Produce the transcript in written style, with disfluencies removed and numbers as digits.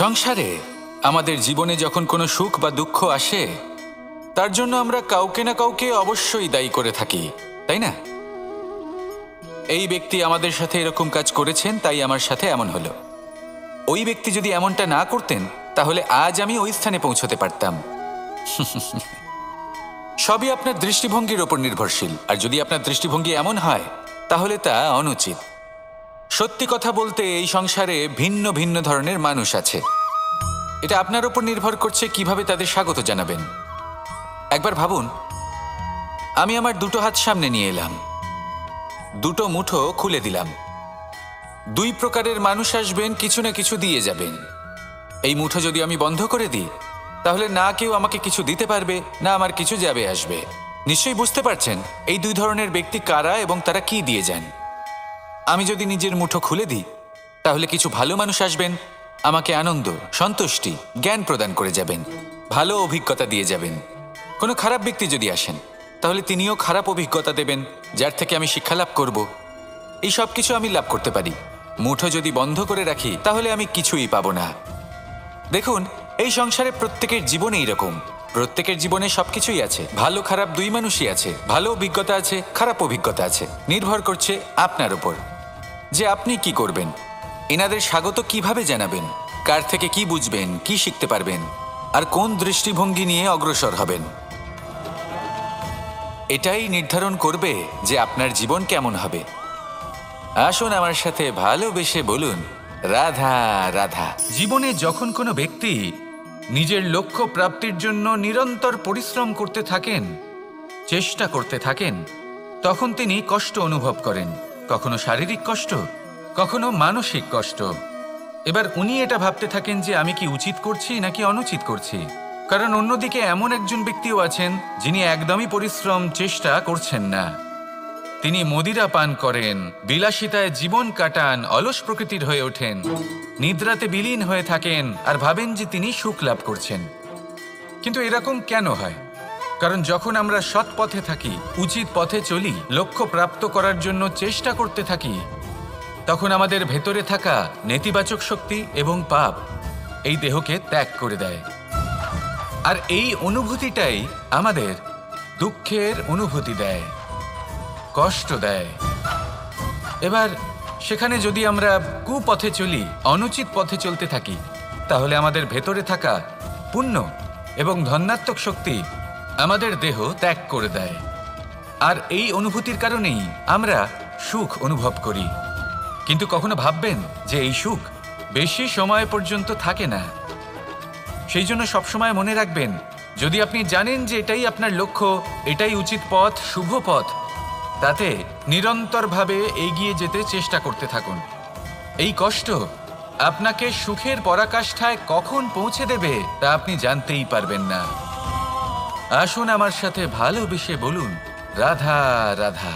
সংসারে আমাদের জীবনে যখন কোনো সুখ বা দুঃখ আসে তার জন্য আমরা কাউকে না কাউকে অবশ্যই দায়ী করে থাকি, তাই না? এই ব্যক্তি আমাদের সাথে এরকম কাজ করেছেন, তাই আমার সাথে এমন হলো। ওই ব্যক্তি যদি এমনটা না করতেন তাহলে আজ আমি ওই স্থানে পৌঁছতে পারতাম। সবই আপনার দৃষ্টিভঙ্গির ওপর নির্ভরশীল, আর যদি আপনার দৃষ্টিভঙ্গি এমন হয় তাহলে তা অনুচিত। সত্যি কথা বলতে এই সংসারে ভিন্ন ভিন্ন ধরনের মানুষ আছে। এটা আপনার ওপর নির্ভর করছে কিভাবে তাদের স্বাগত জানাবেন। একবার ভাবুন, আমি আমার দুটো হাত সামনে নিয়ে এলাম, দুটো মুঠো খুলে দিলাম। দুই প্রকারের মানুষ আসবেন, কিছু না কিছু দিয়ে যাবেন। এই মুঠো যদি আমি বন্ধ করে দিই তাহলে না কেউ আমাকে কিছু দিতে পারবে, না আমার কিছু যাবে আসবে। নিশ্চয়ই বুঝতে পারছেন এই দুই ধরনের ব্যক্তি কারা এবং তারা কি দিয়ে যান। আমি যদি নিজের মুঠো খুলে দিই তাহলে কিছু ভালো মানুষ আসবেন, আমাকে আনন্দ, সন্তুষ্টি, জ্ঞান প্রদান করে যাবেন, ভালো অভিজ্ঞতা দিয়ে যাবেন। কোনো খারাপ ব্যক্তি যদি আসেন তাহলে তিনিও খারাপ অভিজ্ঞতা দেবেন, যার থেকে আমি শিক্ষা লাভ করব। এই সব কিছু আমি লাভ করতে পারি। মুঠো যদি বন্ধ করে রাখি তাহলে আমি কিছুই পাবো না। দেখুন, এই সংসারে প্রত্যেকের জীবনে এইরকম। প্রত্যেকের জীবনে সবকিছুই আছে, ভালো খারাপ দুই মানুষই আছে। ভালো অভিজ্ঞতা আছে, খারাপ অভিজ্ঞতা আছে। নির্ভর করছে আপনার উপর যে আপনি কি করবেন, এনাদের স্বাগত কিভাবে জানাবেন, কার থেকে কি বুঝবেন, কি শিখতে পারবেন, আর কোন দৃষ্টিভঙ্গি নিয়ে অগ্রসর হবেন। এটাই নির্ধারণ করবে যে আপনার জীবন কেমন হবে। আসুন আমার সাথে ভালোবেসে বলুন, রাধা রাধা। জীবনে যখন কোনো ব্যক্তি নিজের লক্ষ্য প্রাপ্তির জন্য নিরন্তর পরিশ্রম করতে থাকেন, চেষ্টা করতে থাকেন, তখন তিনি কষ্ট অনুভব করেন। কখনো শারীরিক কষ্ট, কখনো মানসিক কষ্ট। এবার উনি এটা ভাবতে থাকেন যে আমি কি উচিত করছি নাকি অনুচিত করছি। কারণ অন্যদিকে এমন একজন ব্যক্তিও আছেন যিনি একদমই পরিশ্রম, চেষ্টা করছেন না। তিনি মদিরা পান করেন, বিলাসিতায় জীবন কাটান, অলস প্রকৃতির হয়ে ওঠেন, নিদ্রাতে বিলীন হয়ে থাকেন আর ভাবেন যে তিনি সুখ লাভ করছেন। কিন্তু এরকম কেন হয়? কারণ যখন আমরা সৎ পথে থাকি, উচিত পথে চলি, লক্ষ্য প্রাপ্ত করার জন্য চেষ্টা করতে থাকি, তখন আমাদের ভেতরে থাকা নেতিবাচক শক্তি এবং পাপ এই দেহকে ত্যাগ করে দেয়। আর এই অনুভূতিটাই আমাদের দুঃখের অনুভূতি দেয়, কষ্ট দেয়। এবার সেখানে যদি আমরা কুপথে চলি, অনুচিত পথে চলতে থাকি, তাহলে আমাদের ভেতরে থাকা পুণ্য এবং ধনাত্মক শক্তি আমাদের দেহ ত্যাগ করে দেয়। আর এই অনুভূতির কারণেই আমরা সুখ অনুভব করি। কিন্তু কখনো ভাববেন যে এই সুখ বেশি সময় পর্যন্ত থাকে না। সেই জন্য সবসময় মনে রাখবেন, যদি আপনি জানেন যে এটাই আপনার লক্ষ্য, এটাই উচিত পথ, শুভ পথ, তাতে নিরন্তরভাবে এগিয়ে যেতে চেষ্টা করতে থাকুন। এই কষ্ট আপনাকে সুখের পরাকাষ্ঠায় কখন পৌঁছে দেবে তা আপনি জানতেই পারবেন না। আসুন আমার সাথে ভালোবেসে বলুন, রাধা রাধা।